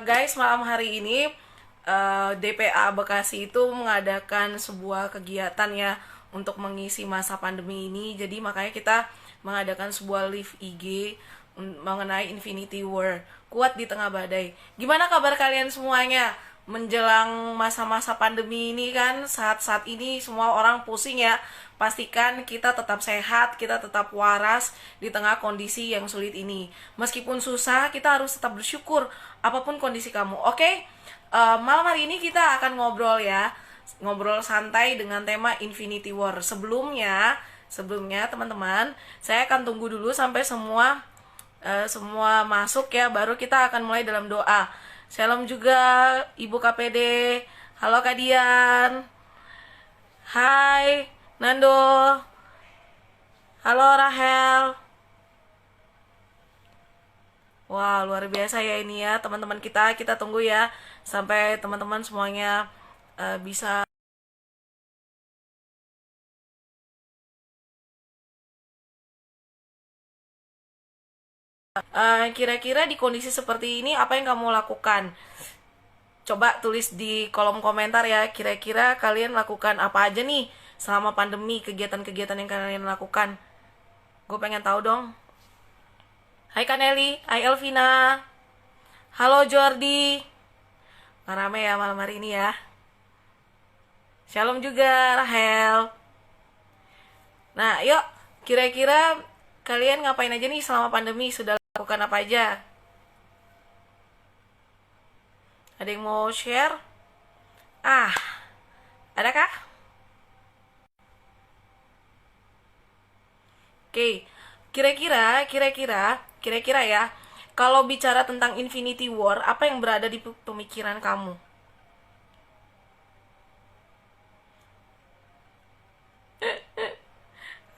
Guys, malam hari ini DPA Bekasi itu mengadakan sebuah kegiatan ya untuk mengisi masa pandemi ini. Jadi makanya kita mengadakan sebuah live IG mengenai Infinity War, kuat di tengah badai. Gimana kabar kalian semuanya? Menjelang masa-masa pandemi ini kan, saat-saat ini semua orang pusing ya. Pastikan kita tetap sehat, kita tetap waras di tengah kondisi yang sulit ini. Meskipun susah, kita harus tetap bersyukur apapun kondisi kamu. Oke? Malam hari ini kita akan ngobrol ya. Ngobrol santai dengan tema Infinity War. Sebelumnya teman-teman, saya akan tunggu dulu sampai semua masuk ya, baru kita akan mulai dalam doa. Shalom juga Ibu KPD. Halo Kak Dian. Hai Nando. Halo Rahel. Wah, luar biasa ya ini ya teman-teman kita. Kita tunggu ya sampai teman-teman semuanya bisa. Kira-kira di kondisi seperti ini apa yang kamu lakukan? Coba tulis di kolom komentar ya. Kira-kira kalian lakukan apa aja nih selama pandemi, kegiatan-kegiatan yang kalian lakukan. Gue pengen tahu dong. Hai Kaneli, hai Elvina. Halo Jordi. Rame ya malam hari ini ya. Shalom juga Rahel. Nah, yuk kira-kira kalian ngapain aja nih selama pandemi? Sudah lakukan apa aja? Ada yang mau share? Ah, adakah? Oke, kira-kira ya, kalau bicara tentang Infinity War, apa yang berada di pemikiran kamu?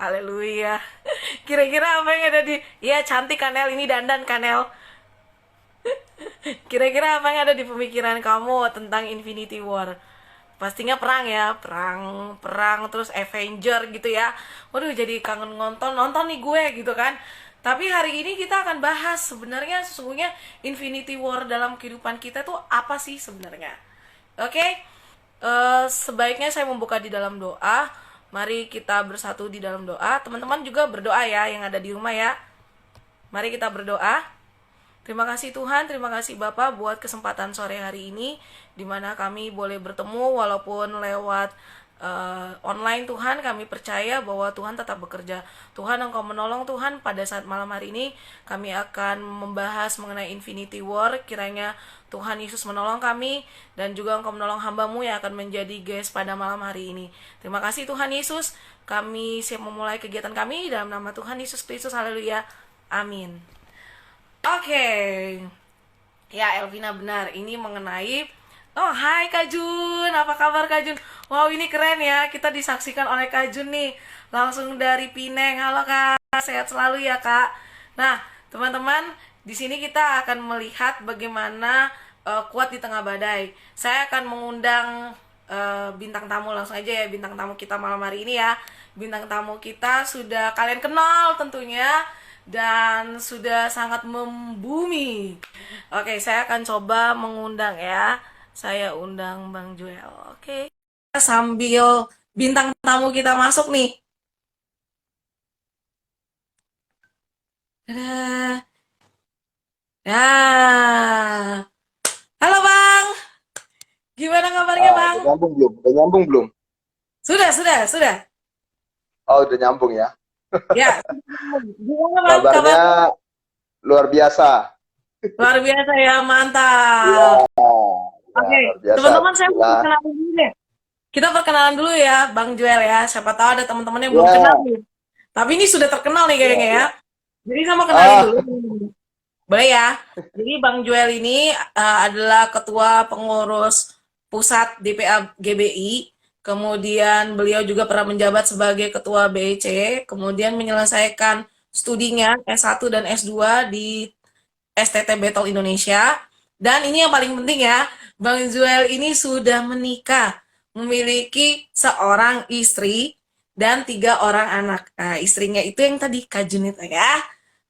Haleluya. Kira-kira apa yang ada di... Iya, cantik Kanel, ini dandan Kanel. Kira-kira apa yang ada di pemikiran kamu tentang Infinity War? Pastinya perang ya, perang terus Avenger gitu ya. Waduh, jadi kangen nonton nih gue gitu kan. Tapi hari ini kita akan bahas sebenarnya sesungguhnya Infinity War dalam kehidupan kita tuh apa sih sebenarnya. Oke, sebaiknya saya membuka di dalam doa. Mari kita bersatu di dalam doa. Teman-teman juga berdoa ya yang ada di rumah ya. Mari kita berdoa. Terima kasih Tuhan, terima kasih Bapak buat kesempatan sore hari ini di mana kami boleh bertemu walaupun lewat online. Tuhan, kami percaya bahwa Tuhan tetap bekerja. Tuhan, Engkau menolong Tuhan. Pada saat malam hari ini kami akan membahas mengenai Infinity War. Kiranya Tuhan Yesus menolong kami dan juga Engkau menolong hamba-Mu yang akan menjadi guest pada malam hari ini. Terima kasih Tuhan Yesus. Kami siap memulai kegiatan kami dalam nama Tuhan Yesus Kristus. Haleluya. Amin. Oke, ya Elvina benar. Ini mengenai... Oh, hai Kak Jun. Apa kabar Kak Jun? Wow, ini keren ya. Kita disaksikan oleh Kak Jun nih. Langsung dari Pineng. Halo Kak. Sehat selalu ya Kak. Nah, teman-teman, di sini kita akan melihat bagaimana kuat di tengah badai. Saya akan mengundang bintang tamu langsung aja ya. Bintang tamu kita malam hari ini ya. Bintang tamu kita sudah kalian kenal tentunya dan sudah sangat membumi. Oke, saya akan coba mengundang ya. Saya undang Bang Joel. Oke. Sambil bintang tamu kita masuk nih. Dadah. Nah. Halo Bang. Gimana kabarnya Bang? Udah nyambung belum? Udah nyambung belum? Sudah. Oh, udah nyambung ya. Ya. Gimana Bang kabar? Kabarnya luar biasa. Luar biasa ya, Iya, mantap. ya, Oke, luar biasa. teman-teman saya mau Alhamdulillah. perkenalan dulu deh. Kita perkenalan dulu ya, Bang Joel ya. Siapa tahu ada teman-teman yang belum kenal Ya, nih. Tapi ini sudah terkenal nih ya, kayaknya ya. ya. Jadi saya mau kenalin Ah, dulu. Boleh ya? Jadi Bang Joel ini adalah ketua pengurus pusat DPA GBI. Kemudian beliau juga pernah menjabat sebagai ketua BEC. Kemudian menyelesaikan studinya S1 dan S2 di STT Battle Indonesia. Dan ini yang paling penting ya, Bang Joel ini sudah menikah, memiliki seorang istri dan 3 orang anak. Nah, istrinya itu yang tadi Kak Junita ya.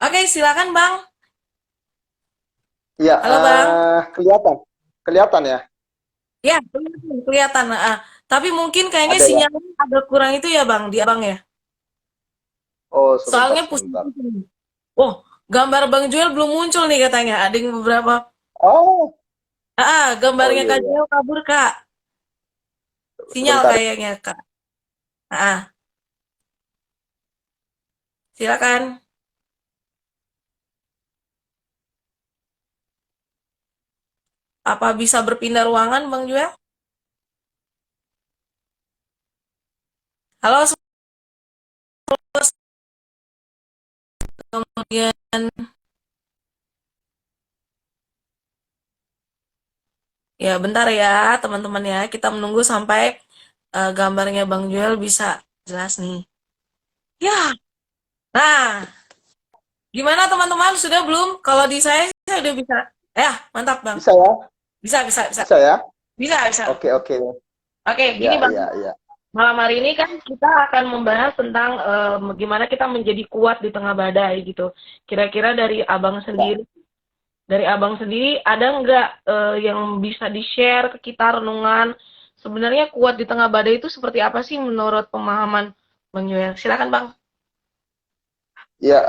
Oke, silakan Bang. Iya, Halo Bang. kelihatan. Kelihatan ya? Ya, kelihatan. Kelihatan. Tapi mungkin kayaknya Ada ya? sinyalnya agak kurang itu ya Bang, di Abang ya. Oh, sebentar, Soalnya pusing. sebentar. Oh, gambar Bang Joel belum muncul nih katanya. Ada yang beberapa. Oh, oh Gambarnya iya, Kak iya. Joel kabur Kak. Sinyal Sebentar. kayaknya Kak. Ah, silakan. Apa bisa berpindah ruangan Bang Joel? Halo, kemudian ya bentar ya teman-teman ya. Kita menunggu sampai gambarnya Bang Joel bisa jelas nih. Ya, nah gimana teman-teman? Sudah belum? Kalau di saya udah bisa. Ya, mantap Bang. Bisa ya? Bisa, bisa, bisa. Bisa ya? Bisa, bisa. Oke, oke. Oke, Ya, gini Bang. iya, iya. Malam hari ini kan kita akan membahas tentang gimana kita menjadi kuat di tengah badai gitu. Kira-kira Ya. dari abang sendiri ada nggak yang bisa di-share ke kita renungan sebenarnya kuat di tengah badai itu seperti apa sih menurut pemahaman Bang Joel? Silakan Bang. Ya,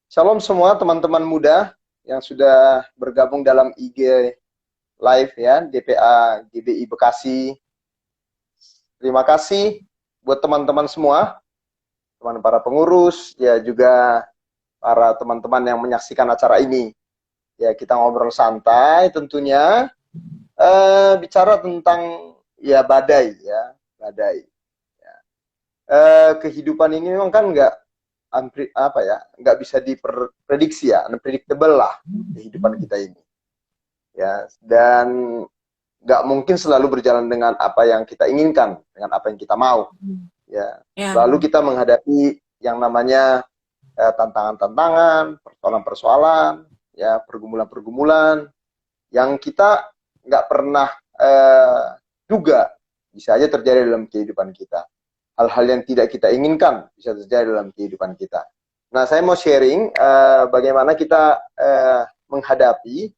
shalom semua teman-teman muda yang sudah bergabung dalam IG Live ya, DPA GBI Bekasi. Terima kasih buat teman-teman semua, teman para pengurus, ya juga para teman-teman yang menyaksikan acara ini. Ya, kita ngobrol santai tentunya, bicara tentang ya badai ya, badai. Kehidupan ini memang kan nggak bisa diprediksi ya, unpredictable lah kehidupan kita ini. Ya, dan nggak mungkin selalu berjalan dengan apa yang kita inginkan, dengan apa yang kita mau. Ya, Ya, lalu kita menghadapi yang namanya tantangan-tantangan, persoalan-persoalan, ya pergumulan-pergumulan yang kita nggak pernah duga bisa aja terjadi dalam kehidupan kita. Hal-hal yang tidak kita inginkan bisa terjadi dalam kehidupan kita. Nah, saya mau sharing bagaimana kita menghadapi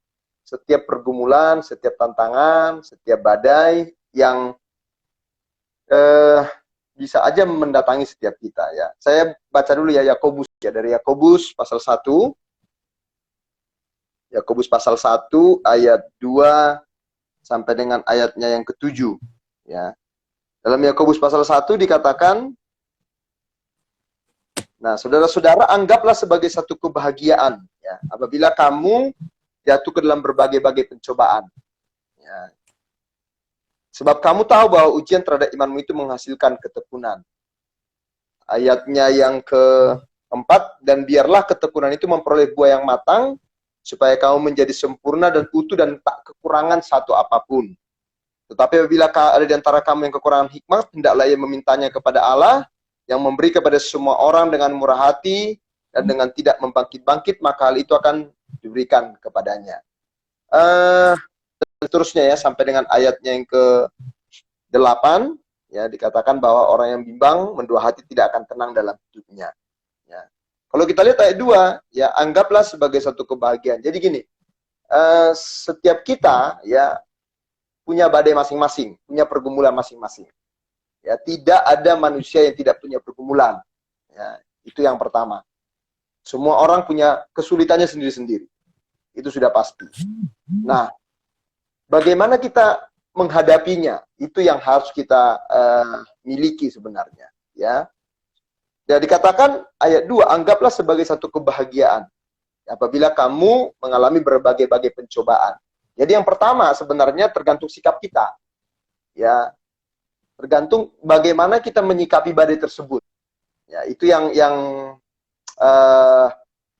setiap pergumulan, setiap tantangan, setiap badai yang bisa aja mendatangi setiap kita ya. Saya baca dulu ya Yakobus ya, dari Yakobus pasal 1. Yakobus pasal 1 ayat 2 sampai dengan ayatnya yang ke-7 ya. Dalam Yakobus pasal 1 dikatakan, nah, saudara-saudara, anggaplah sebagai satu kebahagiaan ya apabila kamu jatuh ke dalam berbagai-bagai pencobaan ya. Sebab kamu tahu bahwa ujian terhadap imanmu itu menghasilkan ketekunan. Ayatnya yang keempat, dan biarlah ketekunan itu memperoleh buah yang matang, supaya kamu menjadi sempurna dan utuh dan tak kekurangan satu apapun. Tetapi apabila ada di antara kamu yang kekurangan hikmat, hendaklah ia memintanya kepada Allah, yang memberi kepada semua orang dengan murah hati, dan dengan tidak membangkit-bangkit, maka hal itu akan diberikan kepadanya. Seterusnya ya, sampai dengan ayatnya yang ke-8, ya, dikatakan bahwa orang yang bimbang, mendua hati tidak akan tenang dalam hidupnya. Ya. Kalau kita lihat ayat 2, ya, anggaplah sebagai satu kebahagiaan. Jadi gini, setiap kita ya punya badai masing-masing, punya pergumulan masing-masing. Ya, tidak ada manusia yang tidak punya pergumulan. Ya, itu yang pertama. Semua orang punya kesulitannya sendiri-sendiri. Itu sudah pasti. Nah, bagaimana kita menghadapinya? Itu yang harus kita miliki sebenarnya. Ya. Dan dikatakan ayat 2, anggaplah sebagai satu kebahagiaan apabila kamu mengalami berbagai-bagai pencobaan. Jadi yang pertama sebenarnya tergantung sikap kita. Ya, tergantung bagaimana kita menyikapi badai tersebut. Ya, itu yang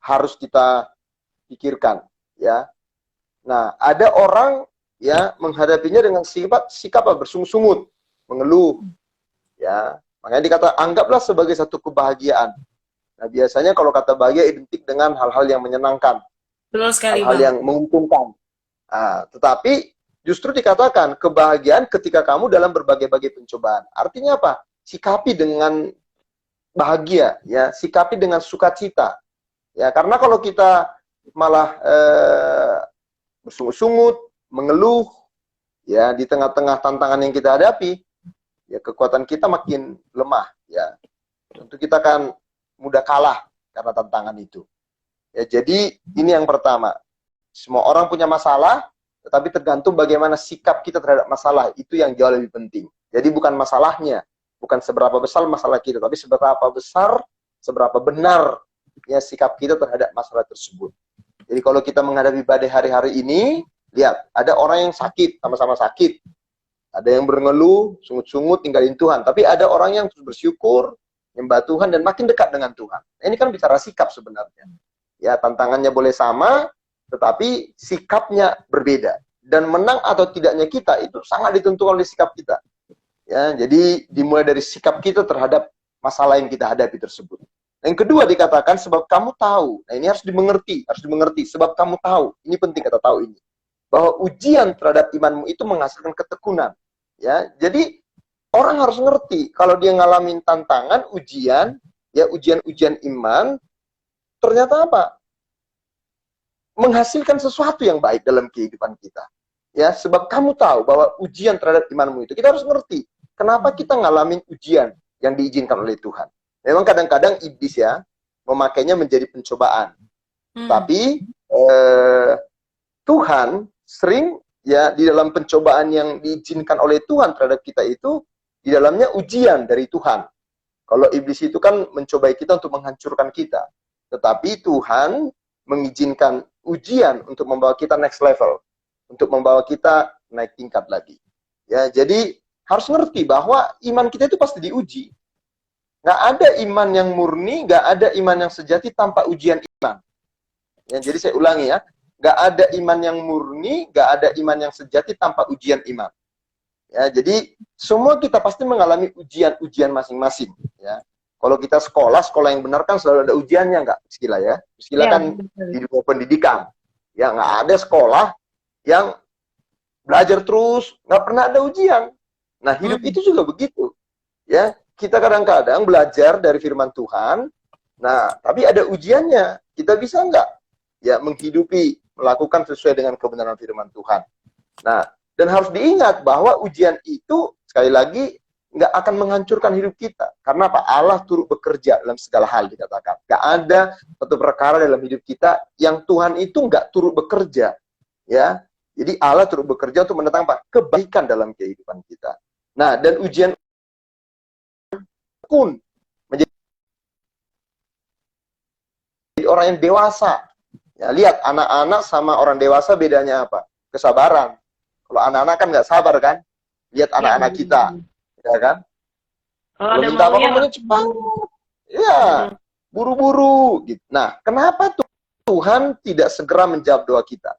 harus kita pikirkan. Ya, nah ada orang ya menghadapinya dengan sikap bersungut-sungut, mengeluh. Ya, makanya dikata anggaplah sebagai satu kebahagiaan. Nah, biasanya kalau kata bahagia identik dengan hal-hal yang menyenangkan, betul sekali hal-hal Bang. yang menguntungkan. Nah, tetapi justru dikatakan kebahagiaan ketika kamu dalam berbagai-bagai pencobaan. Artinya apa? Sikapi dengan bahagia, ya, sikapi dengan sukacita. Ya, karena kalau kita malah bersungut-sungut, mengeluh, ya di tengah-tengah tantangan yang kita hadapi, ya kekuatan kita makin lemah, ya. Tentu kita akan mudah kalah karena tantangan itu. Ya, jadi ini yang pertama. Semua orang punya masalah, tetapi tergantung bagaimana sikap kita terhadap masalah. Itu yang jauh lebih penting. Jadi bukan masalahnya, bukan seberapa besar masalah kita, tapi seberapa besar, seberapa benar ya sikap kita terhadap masalah tersebut. Jadi kalau kita menghadapi badai hari-hari ini, lihat, ada orang yang sakit, sama-sama sakit. Ada yang berngeluh, sungut-sungut, tinggalin Tuhan. Tapi ada orang yang terus bersyukur, nyembah Tuhan, dan makin dekat dengan Tuhan. Ini kan bicara sikap sebenarnya. Ya, tantangannya boleh sama, tetapi sikapnya berbeda. Dan menang atau tidaknya kita, itu sangat ditentukan oleh sikap kita. Ya, jadi dimulai dari sikap kita terhadap masalah yang kita hadapi tersebut. Yang kedua dikatakan, sebab kamu tahu. Nah, ini harus dimengerti, sebab kamu tahu. Ini penting kata tahu ini. Bahwa ujian terhadap imanmu itu menghasilkan ketekunan. Ya, jadi orang harus ngerti kalau dia ngalamin tantangan, ujian, ya ujian-ujian iman, ternyata apa? Menghasilkan sesuatu yang baik dalam kehidupan kita. Ya, sebab kamu tahu bahwa ujian terhadap imanmu itu, kita harus ngerti kenapa kita ngalamin ujian yang diizinkan oleh Tuhan. Memang kadang-kadang iblis ya memakainya menjadi pencobaan. Tapi Tuhan sering ya di dalam pencobaan yang diizinkan oleh Tuhan terhadap kita itu di dalamnya ujian dari Tuhan. Kalau iblis itu kan mencobai kita untuk menghancurkan kita. Tetapi Tuhan mengizinkan ujian untuk membawa kita next level, untuk membawa kita naik tingkat lagi. Ya, jadi harus ngerti bahwa iman kita itu pasti diuji. Nggak ada iman yang murni, nggak ada iman yang sejati tanpa ujian iman. Ya, jadi saya ulangi ya, nggak ada iman yang murni, nggak ada iman yang sejati tanpa ujian iman. Ya, jadi semua kita pasti mengalami ujian-ujian masing-masing. Ya, kalau kita sekolah yang benar kan selalu ada ujiannya, nggak? Bismillah ya. Bismillah ya, kan di dunia pendidikan. Ya, nggak ada sekolah yang belajar terus, nggak pernah ada ujian. Nah, hidup itu juga begitu. Ya, kita kadang-kadang belajar dari firman Tuhan, nah, tapi ada ujiannya. Kita bisa nggak ya menghidupi, melakukan sesuai dengan kebenaran firman Tuhan. Nah, dan harus diingat bahwa ujian itu, sekali lagi, nggak akan menghancurkan hidup kita. Karena apa? Allah turut bekerja dalam segala hal, dikatakan. Nggak ada satu perkara dalam hidup kita yang Tuhan itu nggak turut bekerja. Ya, jadi Allah turut bekerja untuk mendatangkan apa? Kebaikan dalam kehidupan kita. Nah, dan ujian pun menjadi orang yang dewasa. Ya, lihat, anak-anak sama orang dewasa bedanya apa? Kesabaran. Kalau anak-anak kan nggak sabar kan? Lihat anak-anak kita, ya kan? Kalau minta apa maunya cepat. Ya, buru-buru. Gitu. Nah, kenapa Tuhan tidak segera menjawab doa kita?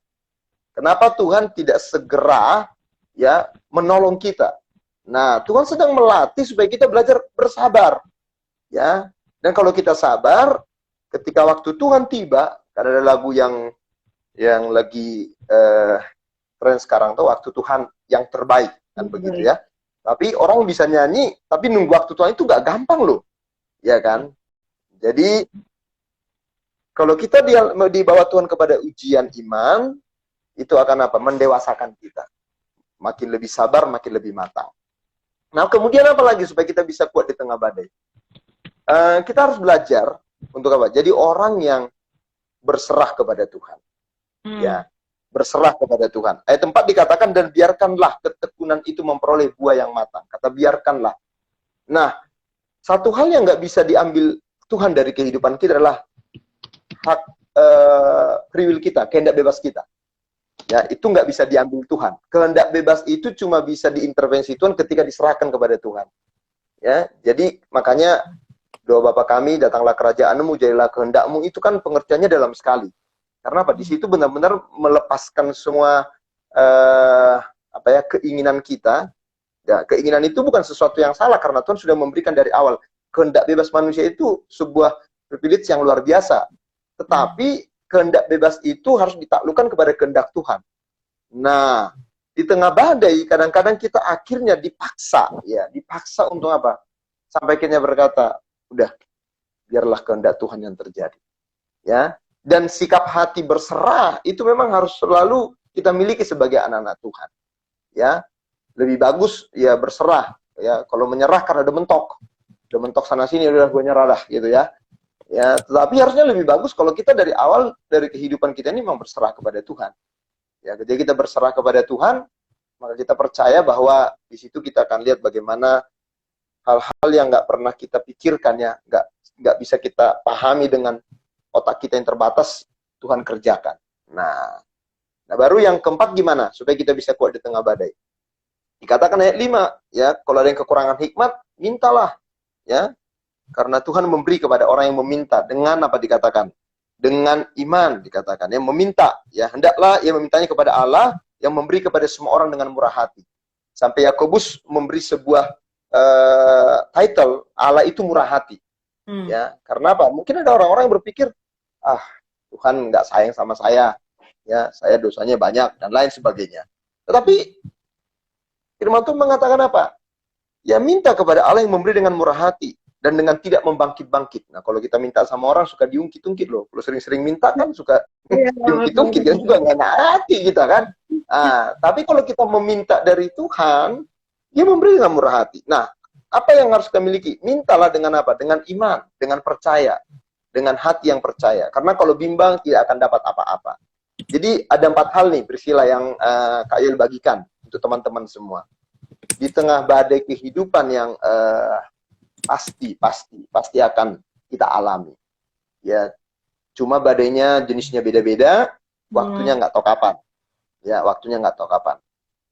Kenapa Tuhan tidak segera ya menolong kita? Nah, Tuhan sedang melatih supaya kita belajar bersabar. Ya. Dan kalau kita sabar, ketika waktu Tuhan tiba, karena ada lagu yang lagi tren sekarang tuh, waktu Tuhan yang terbaik, kan begitu ya. Tapi orang bisa nyanyi, tapi nunggu waktu Tuhan itu nggak gampang loh. Ya kan? Jadi kalau kita dibawa Tuhan kepada ujian iman, itu akan apa? Mendewasakan kita. Makin lebih sabar, makin lebih matang. Nah, kemudian apa lagi supaya kita bisa kuat di tengah badai? Kita harus belajar untuk apa? Jadi orang yang berserah kepada Tuhan. Ya, berserah kepada Tuhan. Ayat 4 dikatakan, dan biarkanlah ketekunan itu memperoleh buah yang matang. Kata biarkanlah. Nah, satu hal yang nggak bisa diambil Tuhan dari kehidupan kita adalah hak free will kita, kehendak bebas kita. Ya, itu nggak bisa diambil Tuhan. Kehendak bebas itu cuma bisa diintervensi Tuhan ketika diserahkan kepada Tuhan. Ya, jadi makanya doa Bapa kami, datanglah kerajaan-Mu, jadilah kehendak-Mu, itu kan pengertiannya dalam sekali. Karena apa? Di situ benar-benar melepaskan semua keinginan kita. Ya, keinginan itu bukan sesuatu yang salah karena Tuhan sudah memberikan dari awal. Kehendak bebas manusia itu sebuah privilege yang luar biasa. Tetapi kehendak bebas itu harus ditaklukkan kepada kehendak Tuhan. Nah, di tengah badai kadang-kadang kita akhirnya dipaksa untuk apa? Sampai akhirnya berkata, udah, biarlah kehendak Tuhan yang terjadi. Ya. dan sikap hati berserah itu memang harus selalu kita miliki sebagai anak-anak Tuhan. Ya, lebih bagus ya berserah. Ya, kalau menyerah karena udah mentok sana sini udah gue nyerah dah gitu ya. Ya, tetapi harusnya lebih bagus kalau kita dari awal dari kehidupan kita ini memang berserah kepada Tuhan. Ya, ketika kita berserah kepada Tuhan, maka kita percaya bahwa di situ kita akan lihat bagaimana hal-hal yang nggak pernah kita pikirkan ya, nggak bisa kita pahami dengan otak kita yang terbatas, Tuhan kerjakan. Nah, baru yang keempat gimana supaya kita bisa kuat di tengah badai? Dikatakan ayat 5, ya, kalau ada yang kekurangan hikmat, mintalah, ya. Karena Tuhan memberi kepada orang yang meminta dengan apa dikatakan? Dengan iman dikatakan, yang meminta, ya, hendaklah ia memintanya kepada Allah yang memberi kepada semua orang dengan murah hati. Sampai Yakobus memberi sebuah title, Allah itu murah hati. Ya, karena apa? Mungkin ada orang-orang yang berpikir, Tuhan nggak sayang sama saya, ya, saya dosanya banyak dan lain sebagainya. Tetapi firman Tuhan mengatakan apa? Ya, minta kepada Allah yang memberi dengan murah hati dan dengan tidak membangkit-bangkit. Nah, kalau kita minta sama orang suka diungkit-ungkit loh. Kalau sering-sering minta kan suka diungkit-ungkit, kan juga nggak enak hati kita kan. Tapi kalau kita meminta dari Tuhan, Dia memberi dengan murah hati. Nah, apa yang harus kita miliki? Mintalah dengan apa? Dengan iman, dengan percaya, dengan hati yang percaya. Karena kalau bimbang tidak akan dapat apa-apa. Jadi ada 4 hal nih, Priscilla, yang Kak Yul bagikan untuk teman-teman semua. Di tengah badai kehidupan yang pasti akan kita alami. Ya, cuma badainya jenisnya beda-beda, waktunya nggak tahu kapan. Ya, waktunya nggak tahu kapan.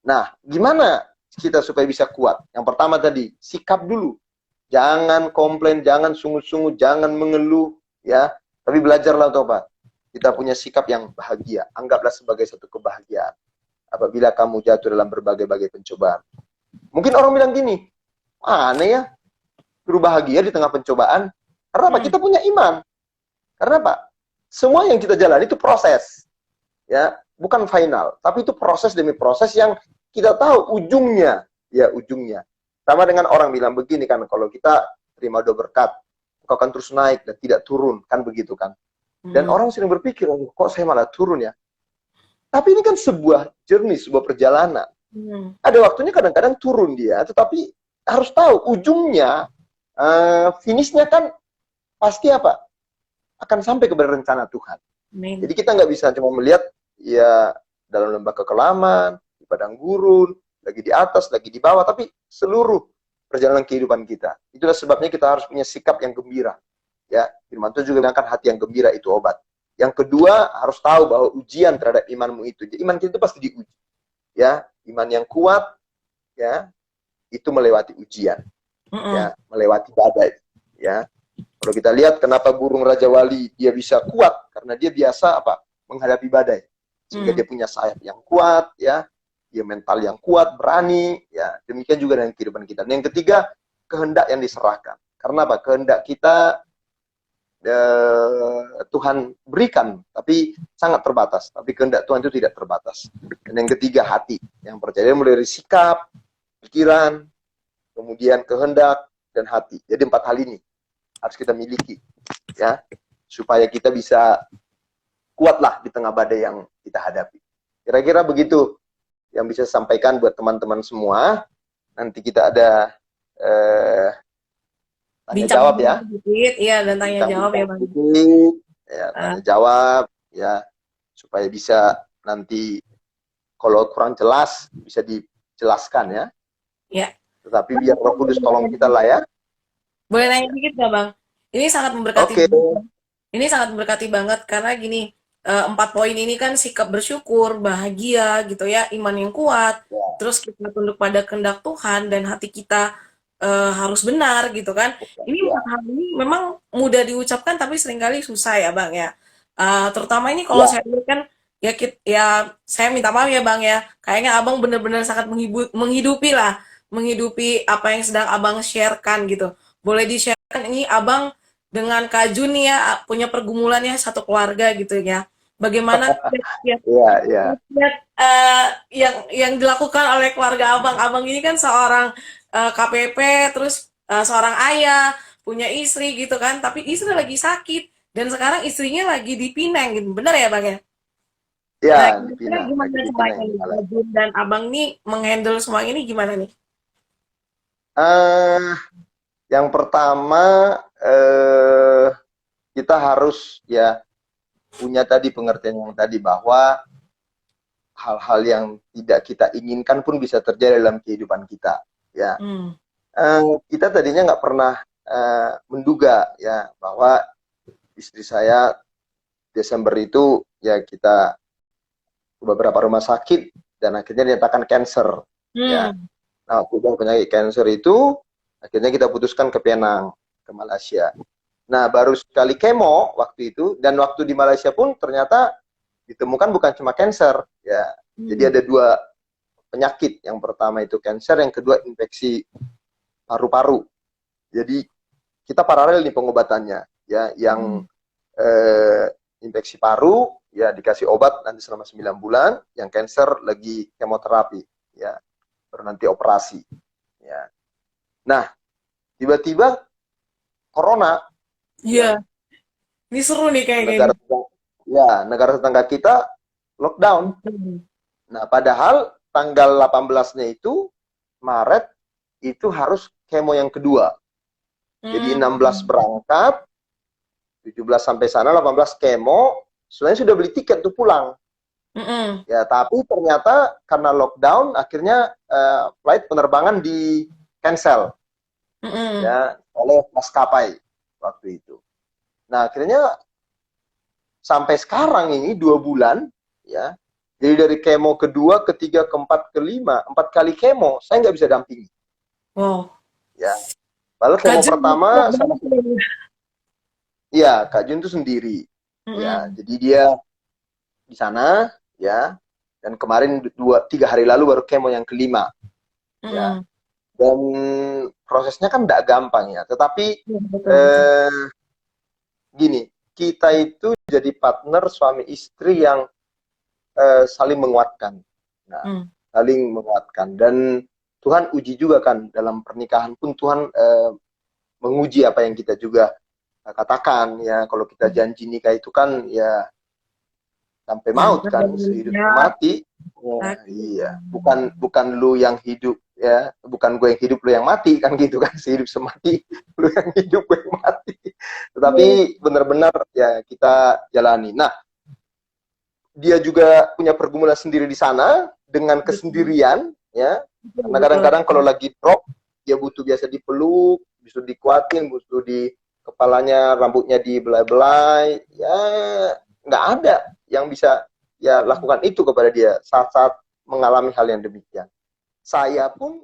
Nah, gimana kita supaya bisa kuat? Yang pertama tadi, sikap dulu. Jangan komplain, jangan sungut-sungut, jangan mengeluh, ya. Tapi belajarlah untuk apa? Kita punya sikap yang bahagia. Anggaplah sebagai satu kebahagiaan. Apabila kamu jatuh dalam berbagai-bagai pencobaan. Mungkin orang bilang gini, aneh ya, suruh bahagia di tengah pencobaan. Karena apa? Kita punya iman. Karena apa? Semua yang kita jalani itu proses. Ya, bukan final. Tapi itu proses demi proses yang kita tahu ujungnya. Ya, ujungnya. Sama dengan orang bilang begini kan, kalau kita terima doa berkat, kau akan terus naik dan tidak turun. Kan begitu kan. Dan orang sering berpikir, kok saya malah turun ya? Tapi ini kan sebuah journey, sebuah perjalanan. Ada waktunya kadang-kadang turun dia, tetapi harus tahu ujungnya, finishnya kan pasti apa? Akan sampai kepada rencana Tuhan. Jadi kita nggak bisa cuma melihat ya dalam lembah kekelaman, di padang gurun, lagi di atas, lagi di bawah, tapi seluruh perjalanan kehidupan kita. Itulah sebabnya kita harus punya sikap yang gembira. Ya, firman Tuhan juga bilang hati yang gembira itu obat. Yang kedua, harus tahu bahwa ujian terhadap imanmu itu. Jadi, iman kita itu pasti diuji. Ya, iman yang kuat, ya, itu melewati ujian. Ya, melewati badai. Ya, kalau kita lihat kenapa burung Raja Wali dia bisa kuat, karena dia biasa apa? Menghadapi badai. Sehingga dia punya sayap yang kuat, ya, dia mental yang kuat, berani, ya. Demikian juga dengan kehidupan kita. Dan yang ketiga, kehendak yang diserahkan. Karena apa? Kehendak kita Tuhan berikan, tapi sangat terbatas. Tapi kehendak Tuhan itu tidak terbatas. Dan yang ketiga, hati yang percaya, mulai dari sikap, pikiran, kemudian kehendak dan hati. Jadi 4 hal ini harus kita miliki, ya, supaya kita bisa kuatlah di tengah badai yang kita hadapi. Kira-kira begitu yang bisa saya sampaikan buat teman-teman semua. Nanti kita ada tanya jawab ya. Iya, dan tanya jawab ya, Bang. Ya, tanya jawab ya, supaya bisa nanti kalau kurang jelas bisa dijelaskan ya. Ya. Tetapi biar Roh Kudus tolong kita lah ya. Boleh nanya dikit nggak, Bang? Ini sangat memberkati. Ini sangat memberkati banget karena gini, 4 poin ini kan sikap bersyukur, bahagia gitu ya, iman yang kuat, terus kita tunduk pada kehendak Tuhan dan hati kita harus benar gitu kan. Ini 4 hal ini memang mudah diucapkan tapi seringkali susah ya, Bang ya. Terutama ini kalau saya lihat kan ya saya minta maaf ya, Bang ya. Kayaknya Abang benar-benar sangat menghidupi apa yang sedang Abang sharekan gitu. Boleh di-sharekan ini Abang dengan Kak Jun nih ya punya pergumulannya satu keluarga gitu ya. Bagaimana yang dilakukan oleh keluarga Abang. Abang ini kan seorang KPP, terus seorang ayah, punya istri gitu kan, tapi istri lagi sakit. Dan sekarang istrinya lagi di Pinang gitu. Bener ya, Bang ya? Ya, Nah, di kira-kira Pinang, gimana lagi di caranya Pinang di nih? Malaysia. Bun dan Abang nih menghandle semua ini gimana nih? Eh, yang pertama kita harus ya punya tadi pengertian yang tadi bahwa hal-hal yang tidak kita inginkan pun bisa terjadi dalam kehidupan kita. Ya, Hmm. kita tadinya nggak pernah menduga ya bahwa istri saya Desember itu ya kita ke beberapa rumah sakit dan akhirnya dinyatakan cancer. Ya, Hmm. nah waktu penyakit cancer itu akhirnya kita putuskan ke Penang, ke Malaysia. Nah, baru sekali kemo waktu itu, dan waktu di Malaysia pun ternyata ditemukan bukan cuma cancer, ya. Jadi Hmm. ada dua penyakit. Yang pertama itu cancer, yang kedua infeksi paru-paru. Jadi kita paralel nih pengobatannya, ya. Yang Hmm. eh, infeksi paru, ya dikasih obat nanti selama 9 bulan. Yang cancer lagi kemoterapi, ya. Baru nanti operasi, ya. Nah, tiba-tiba corona, Iya, ya, ini seru nih kayaknya ini. negara negara tetangga kita lockdown. Hmm. Nah, padahal tanggal 18-nya itu Maret itu harus kemo yang kedua. Jadi 16 Hmm. berangkat, 17 sampai sana, 18 kemo, sebenarnya sudah beli tiket tuh pulang. Hmm. Ya, tapi ternyata karena lockdown akhirnya flight penerbangan di cancel Hmm. ya oleh maskapai waktu itu. Nah, akhirnya sampai sekarang ini 2 bulan ya. Jadi dari kemo kedua, ketiga, keempat, kelima, 4 kali kemo, saya nggak bisa dampingi. Wow. Ya, lalu Kak kemo Jun kuat pertama sama, banget ini. ya Kak Jun itu sendiri. Ya, Hmm. jadi dia di sana, ya. Dan kemarin 3 hari lalu baru kemo yang kelima, ya. Hmm. Dan prosesnya kan tidak gampang ya. Tetapi Iya, betul, betul. eh, gini, kita itu jadi partner suami istri yang saling menguatkan. Nah, Hmm. saling menguatkan. Dan Tuhan uji juga kan dalam pernikahan pun Tuhan menguji apa yang kita juga katakan ya. Kalau kita janji nikah itu kan ya sampai Yang maut kan, sehidup namanya semati. Ya, sakit. iya, bukan lu yang hidup ya, bukan gue yang hidup lu yang mati kan gitu kan, sehidup semati lu yang hidup gue yang mati. Tetapi Iya, benar-benar ya kita jalani. Nah, dia juga punya pergumulan sendiri di sana dengan betul, kesendirian ya, betul, karena betul. kadang-kadang kalau lagi drop dia butuh biasa dipeluk, butuh dikuatin, butuh di kepalanya rambutnya dibelai-belai, ya nggak ada yang bisa ya lakukan itu kepada dia saat-saat mengalami hal yang demikian. Saya pun